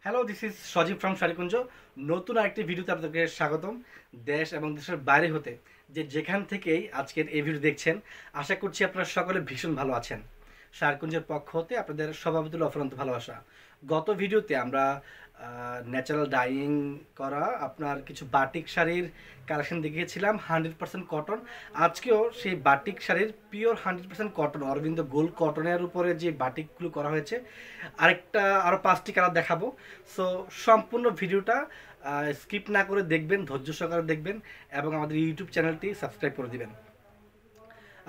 Hello, this is Sajib from Sharikunja. নতুন আরেকটি ভিডিওতে আপনাদেরকে স্বাগতম। দেশ এবং দেশের বাইরে হতে যেখান থেকেই আজকের এই ভিডিও দেখছেন, আশা করছি আপনারা সকলে ভীষণ ভালো আছেন। শাড়িকুঞ্জের পক্ষ হতে আপনাদের সভাপতির অফুরন্ত ভালোবাসা। গত ভিডিওতে আমরা ন্যাচারাল ডাইং করা আপনার কিছু বাটিক শাড়ির কালেকশন দেখিয়েছিলাম 100% কটন। আজকেও সেই বাটিক শাড়ির পিওর 100% কটন অরবিন্দ গোল্ড কটনের উপরে যে বাটিকগুলো করা হয়েছে আরও 5টি কালার দেখাবো। সো সম্পূর্ণ ভিডিওটা স্কিপ না করে দেখবেন, ধৈর্য সহকারে দেখবেন এবং আমাদের ইউটিউব চ্যানেলটি সাবস্ক্রাইব করে দিবেন।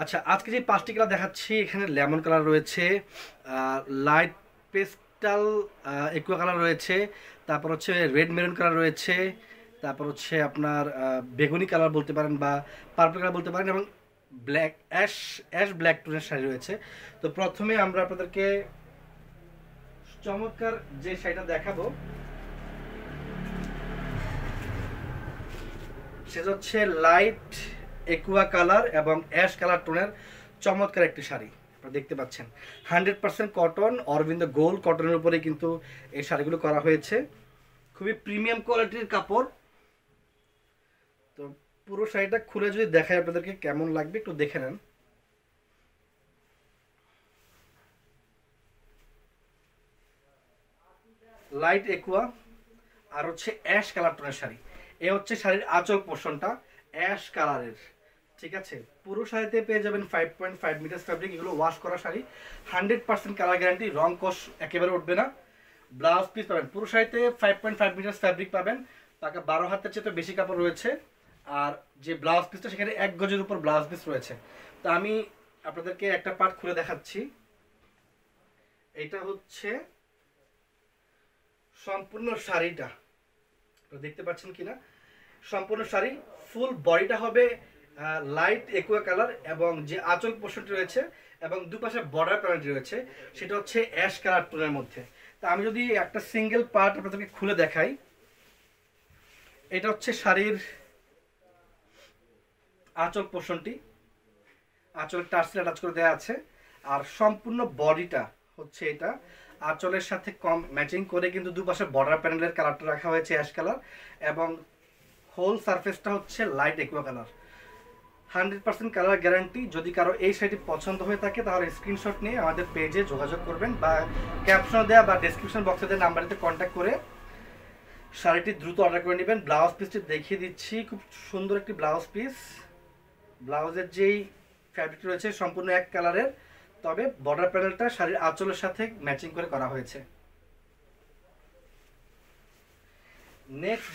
আচ্ছা, আজকে যে 5টি কালার দেখাচ্ছি, এখানে লেমন কালার রয়েছে, লাইট পেস্টাল একুয়া কালার রয়েছে, তারপর হচ্ছে রেড মেরুন কালার রয়েছে, তারপর হচ্ছে আপনার বেগুনি কালার বলতে পারেন বা পার্পল কালার বলতে পারেন, এবং ব্ল্যাক অ্যাশ অ্যাশ ব্ল্যাক টোনের শাড়ি রয়েছে। তো প্রথমে আমরা আপনাদেরকে চমৎকার যে শাড়িটা দেখাবো সেটা হচ্ছে লাইট একুয়া কালার এবং অ্যাশ কালার টোনের চমৎকার একটি শাড়ি। আপনারা দেখতে পাচ্ছেন 100% কটন অরবিন্দ গোল্ড কটনের উপরে কিন্তু এই শাড়িগুলো করা হয়েছে। খুবই প্রিমিয়াম কোয়ালিটির কাপড়। তো পুরো শাড়িটা খুলে যদি দেখাই আপনাদেরকে কেমন লাগবে একটু দেখে নেন। লাইট একুয়া আর হচ্ছে অ্যাশ কালার টোনের শাড়ি। এ হচ্ছে শাড়ির আঁচল পোর্শনটা অ্যাশ কালারের। ঠিক আছে, পুরো শাড়িতে পেয়ে যাবেন 5.5 মিটার ফ্যাব্রিক। এগুলো ওয়াশ করা শাড়ি, 100% কালার গ্যারান্টি, রং কষ একেবারে উঠবে না। ব্লাউজ পিস পাবেন পুরো শাড়িতে 5.5 মিটার ফ্যাব্রিক পাবেন, পাকা 12 হাতের চেয়ে বেশি কাপড় রয়েছে। আর যে ব্লাউজ পিসটা সেখানে 1 গজের উপর ব্লাউজ পিস রয়েছে। তো আমি আপনাদেরকে একটা পার্ট খুলে দেখাচ্ছি। এটা হচ্ছে সম্পূর্ণ শাড়িটা, দেখতে পাচ্ছেন কিনা। সম্পূর্ণ শাড়ি ফুল বডিটা হবে লাইট একুয়া কালার এবং যে আঁচল পোর্শনটি রয়েছে এবং দুপাশে বর্ডার প্যানেলটি রয়েছে সেটা হচ্ছে অ্যাশ কালার টোনের মধ্যে। তা আমি যদি একটা সিঙ্গেল পার্ট আপনাদেরকে খুলে দেখাই, এটা হচ্ছে শাড়ির আঁচল পোর্শনটি, আঁচলের টার্সেল অ্যাটাচ করে দেওয়া আছে। আর সম্পূর্ণ বডিটা হচ্ছে এটা আঁচলের সাথে কম ম্যাচিং করে কিন্তু দুপাশে বর্ডার প্যানেলের কালারটা রাখা হয়েছে অ্যাশ কালার এবং হোল সারফেসটা হচ্ছে light Aqua colour. 100% colour guarantee. যদি কারো এই শাড়িটি পছন্দ হয়ে থাকে তাহলে স্ক্রিনশট নিয়ে আমাদের পেজে যোগাযোগ করবেন বা ক্যাপশন দেওয়া বা ডেসক্রিপশন বক্সে দেওয়া নাম্বারেতে কন্ট্যাক্ট করে শাড়িটি দ্রুত অর্ডার করে নেবেন। ব্লাউজ পিসটি দেখিয়ে দিচ্ছি, খুব সুন্দর একটি ব্লাউজ পিস। ব্লাউজের যেই ফ্যাব্রিক রয়েছে সম্পূর্ণ এক কালারের, তবে বর্ডার প্যানেলটা শাড়ির আঁচলের সাথে ম্যাচিং করে করা হয়েছে। নেক্সট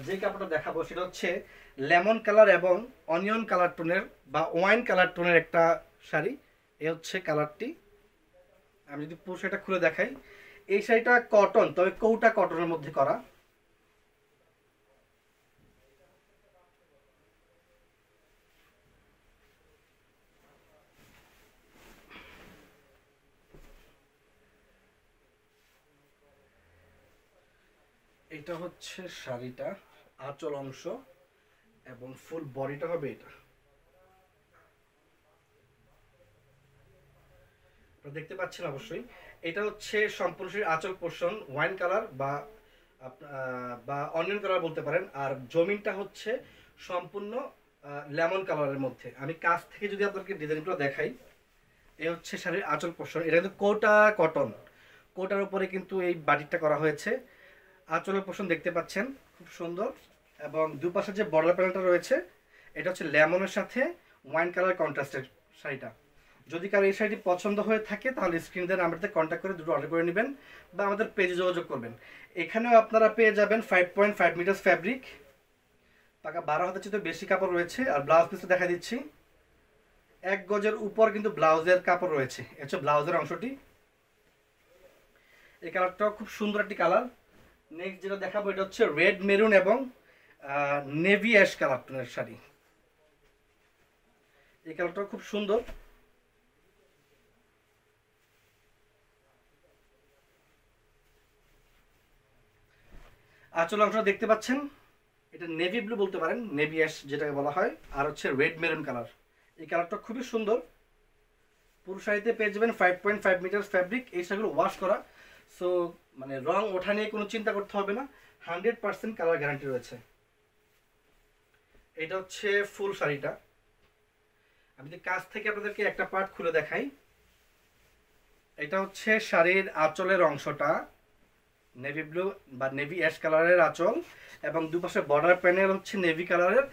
যে কাপড়টা দেখাবো সেটা হচ্ছে লেমন কালার এবং অনিয়ন কালার টোনের বা ওয়াইন কালার টোনের একটা শাড়ি। এ হচ্ছে কালারটি। আমি যদি পুরো শাড়িটা খুলে দেখাই, এই শাড়িটা কটন, তবে কৌটা কটনের মধ্যে করা। এটা হচ্ছে শাড়িটা আঁচল অংশ এবং ফুল বডিটা হবে এটা। দেখতে পাচ্ছেন অবশ্যই। এটা হচ্ছে সম্পূর্ণ আঁচল পোর্শন ওয়াইন কালার বা অনিয়ন কালার বলতে পারেন। আর জমিনটা হচ্ছে সম্পূর্ণ লেমন কালারের মধ্যে। আমি কাছ থেকে যদি আপনাদেরকে ডিজাইনগুলো দেখাই, এই হচ্ছে শাড়ির আঁচল পোর্শন। এটা কিন্তু কোটা কটন, কোটার উপরে কিন্তু এই বাটিকটা করা হয়েছে। আঁচলের পোর্শন দেখতে পাচ্ছেন খুব সুন্দর এবং দুপাশে যে বর্ডার প্যানেলটা রয়েছে এটা হচ্ছে লেমনের সাথে ওয়াইন কালার কন্ট্রাস্টের শাড়িটা। যদি কারো এই শাড়িটি পছন্দ হয়ে থাকে তাহলে স্ক্রিন দিয়ে নাম্বারতে কন্ট্যাক্ট করে দুটো অর্ডার করে নেবেন বা আমাদের পেজে যোগাযোগ করবেন। এখানেও আপনারা পেয়ে যাবেন 5.5 মিটার ফ্যাব্রিক, পাকা 12 হাতের চেয়ে বেশি কাপড় রয়েছে। আর ব্লাউজ পিসটা দেখা দিচ্ছি, 1 গজের উপর কিন্তু ব্লাউজের কাপড় রয়েছে। এটা হচ্ছে ব্লাউজের অংশটি। এই কালারটাও খুব সুন্দর একটি কালার। নেক্সট যেটা দেখাবো এটা হচ্ছে রেড মেরুন এবং নেভি অ্যাশ কালার টোনের শাড়ি। এই কালারটাও খুব সুন্দর। আঁচল অংশটা দেখতে পাচ্ছেন, এটা নেভি ব্লু বলতে পারেন, নেভি অ্যাশ যেটাকে বলা হয়। আর হচ্ছে রেড মেরুন কালার। এই কালারটা খুবই সুন্দর। পুরো শাড়িতে পেয়ে যাবেন 5.5 মিটার ফ্যাব্রিক। এই শাড়িগুলো ওয়াশ করা। সো মানে রং ওঠা নিয়ে কোনো চিন্তা করতে হবে না, 100% কালার গ্যারান্টি রয়েছে। এটা হচ্ছে ফুল শাড়িটা। আমি যদি কাছ থেকে আপনাদেরকে একটা পার্ট খুলে দেখাই, এটা হচ্ছে শাড়ির আঁচলের অংশটা, নেভি ব্লু বা নেভি অ্যাশ কালারের আঁচল, এবং দুপাশে বর্ডার প্যানেল হচ্ছে নেভি কালারের,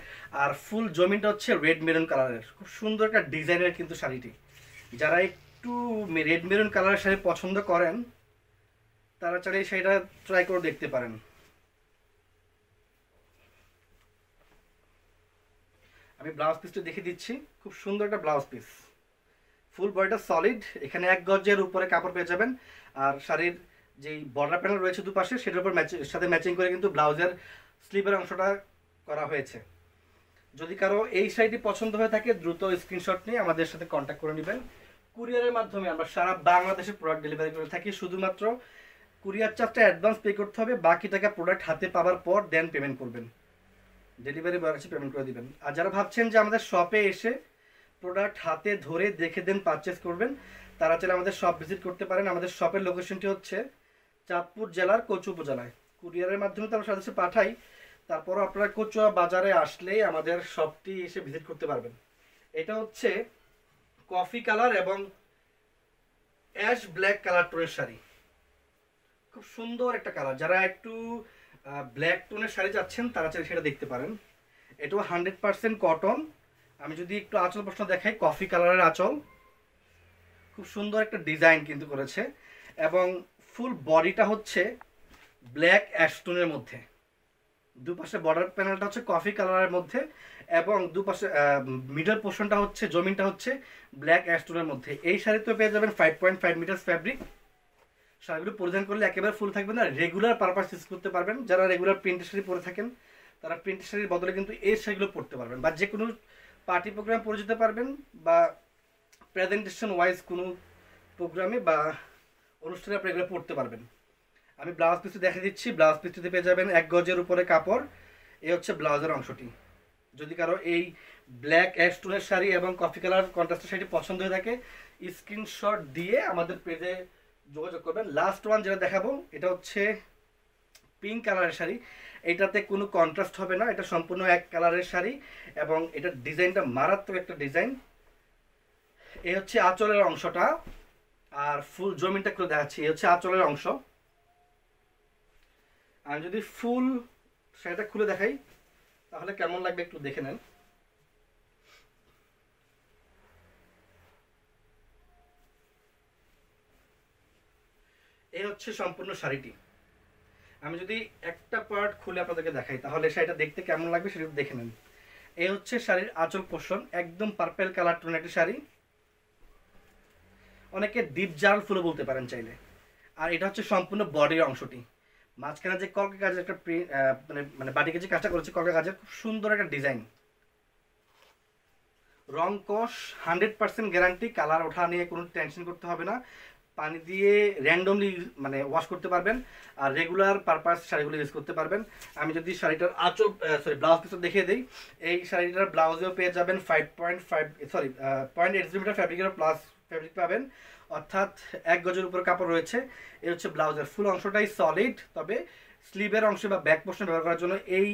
আর ফুল জমিনটা হচ্ছে রেড মেরুন কালারের। খুব সুন্দর একটা ডিজাইনের কিন্তু শাড়িটি। যারা একটু রেড মেরুন কালারের শাড়ি পছন্দ করেন তারা চাইলে এই শাড়িটা ট্রাই করে দেখতে পারেন। আমি ব্লাউজ পিসটা দেখে দিচ্ছি, খুব সুন্দর একটা ব্লাউজ পিস, ফুল বডিটা সলিড, এখানে 1 গজের উপরে কাপড় পেয়ে যাবেন। আর শাড়ির যেই বর্ডার প্যানেল রয়েছে দুপাশে সেটার উপর সাথে ম্যাচিং করে কিন্তু ব্লাউজের স্লিভের অংশটা করা হয়েছে। যদি কারো এই শাড়িটি পছন্দ হয়ে থাকে দ্রুত স্ক্রিনশট নিয়ে আমাদের সাথে কন্ট্যাক্ট করে নেবেন। কুরিয়ারের মাধ্যমে আমরা সারা বাংলাদেশে প্রোডাক্ট ডেলিভারি করে থাকি। শুধুমাত্র কুরিয়ার চার্জটা অ্যাডভান্স পে করতে হবে, বাকি টাকা প্রোডাক্ট হাতে পাওয়ার পর দেন পেমেন্ট করবেন, ডেলিভারি বয়ের কাছে পেমেন্ট করে দিবেন। আর যারা ভাবছেন যে আমাদের শপে এসে প্রোডাক্ট হাতে ধরে দেখে দেন পারচেস করবেন, তারা চাইলে আমাদের শপ ভিজিট করতে পারেন। আমাদের শপের লোকেশনটি হচ্ছে চাঁদপুর জেলার কচু উপজেলায়। কুরিয়ারের মাধ্যমে তো আমরা সাথে পাঠাই, তারপরও আপনারা কচুয়া বাজারে আসলেই আমাদের শপটি এসে ভিজিট করতে পারবেন। এটা হচ্ছে কফি কালার এবং অ্যাশ ব্ল্যাক কালার টোনের শাড়ি, খুব সুন্দর একটা কালার। যারা একটু ব্ল্যাক টোনের শাড়ি চাচ্ছেন তারা চাইলে সেটা দেখতে পারেন। এটাও 100% কটন। আমি যদি একটু আঁচল প্রশ্ন দেখাই, কফি কালারের আঁচল, খুব সুন্দর একটা ডিজাইন কিন্তু করেছে, এবং ফুল বডিটা হচ্ছে ব্ল্যাক অ্যাশটোনের মধ্যে, দুপাশে বর্ডার প্যানেলটা হচ্ছে কফি কালারের মধ্যে, এবং দুপাশে মিডল পোর্শনটা হচ্ছে জমিনটা হচ্ছে ব্ল্যাক অ্যাশটোনের মধ্যে। এই শাড়িতে পেয়ে যাবেন 5.5 মিটার ফ্যাব্রিক। শাড়িগুলো পরিধান করলে একেবারে ফুল থাকবে না, রেগুলার পারপাস ইউজ করতে পারবেন। যারা রেগুলার প্রিন্টের শাড়ি পরে থাকেন তারা প্রিন্টের শাড়ির বদলে কিন্তু এই শাড়িগুলো পরতে পারবেন, বা যে কোনো পার্টি প্রোগ্রাম পরে যেতে পারবেন, বা প্রেজেন্টেশন ওয়াইজ কোনো প্রোগ্রামে বা অনুষ্ঠানে আপনি এগুলো পরতে পারবেন। আমি ব্লাউজ পিসটি দেখে দিচ্ছি। ব্লাউজ পিসটিতে পেয়ে যাবেন 1 গজের উপরে কাপড়। এই হচ্ছে ব্লাউজের অংশটি। যদি কারো এই ব্ল্যাক অ্যাশ টোনের শাড়ি এবং কফি কালার কন্ট্রাস্টের শাড়ি পছন্দ হয়ে থাকে স্ক্রিনশট দিয়ে আমাদের পেজে যোগাযোগ করবেন। লাস্ট ওয়ান যেটা দেখাবো এটা হচ্ছে পিঙ্ক কালারের শাড়ি। এটাতে কোনো কন্ট্রাস্ট হবে না, এটা সম্পূর্ণ এক কালারের শাড়ি, এবং এটার ডিজাইনটা মারাত্মক একটা ডিজাইন। এই হচ্ছে আঁচলের অংশটা, আর ফুল জমিনটা করে দেখাচ্ছি। এই হচ্ছে আঁচলের অংশ। আমি যদি ফুল শাড়িটা খুলে দেখাই তাহলে কেমন লাগবে একটু দেখে নেন। এই হচ্ছে সম্পূর্ণ শাড়িটি। আমি যদি একটা পার্ট খুলে আপনাদেরকে দেখাই তাহলে শাড়িটা দেখতে কেমন লাগবে সেটা দেখে নেন। এই হচ্ছে শাড়ির আঁচল পোর্শন, একদম পার্পেল কালার টোনের একটা শাড়ি, অনেকে ডিপ জাল ফুলও বলতে পারেন চাইলে। আর এটা হচ্ছে সম্পূর্ণ বডির অংশটি, মাঝখানে যে কলকা কাজের একটা মানে বাটিকে যে কাজটা করেছে কলকা কাজের, খুব সুন্দর একটা ডিজাইন। রং কস 100% গ্যারান্টি, কালার ওঠা নিয়ে কোনো টেনশন করতে হবে না। পানি দিয়ে র্যান্ডমলি মানে ওয়াশ করতে পারবেন, আর রেগুলার পারপাস শাড়িগুলো ইউজ করতে পারবেন। আমি যদি শাড়িটার আঁচল ব্লাউজ পিসটা দেখিয়ে দিই, এই শাড়িটার ব্লাউজেও পেয়ে যাবেন 0.8 মিটার ফ্যাব্রিকের প্লাস ফ্যাব্রিক পাবেন, অর্থাৎ 1 গজের উপর কাপড় রয়েছে। এই হচ্ছে ব্লাউজের ফুল অংশটাই সলিড, তবে স্লিভের অংশে বা ব্যাক পোর্শনে ব্যবহার করার জন্য এই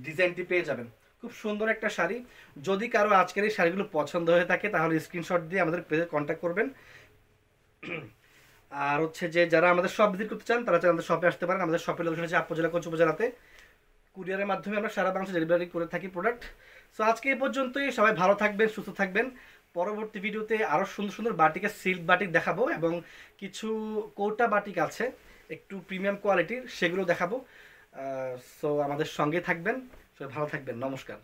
ডিজাইনটি পেয়ে যাবেন। খুব সুন্দর একটা শাড়ি। যদি কারো আজকের এই শাড়িগুলো পছন্দ হয়ে থাকে তাহলে স্ক্রিনশট দিয়ে আমাদের পেজে কন্ট্যাক্ট করবেন। আর হচ্ছে যে যারা আমাদের শপ ভিজিট করতে চান তারা আমাদের শপে আসতে পারেন। আমাদের শপের লোকেশন হচ্ছে চাঁদপুর জেলা কচু উপজেলাতে। কুরিয়ারের মাধ্যমে আমরা সারা বাংলাদেশে ডেলিভারি করে থাকি প্রোডাক্ট। সো আজকে এই পর্যন্তই। সবাই ভালো থাকবেন, সুস্থ থাকবেন। পরবর্তী ভিডিওতে আরও সুন্দর সুন্দর বাটিকের সিল্ক বাটিক দেখাবো, এবং কিছু কৌটা বাটিক আছে একটু প্রিমিয়াম কোয়ালিটির, সেগুলো দেখাবো। সো আমাদের সঙ্গে থাকবেন। সবাই ভালো থাকবেন। নমস্কার।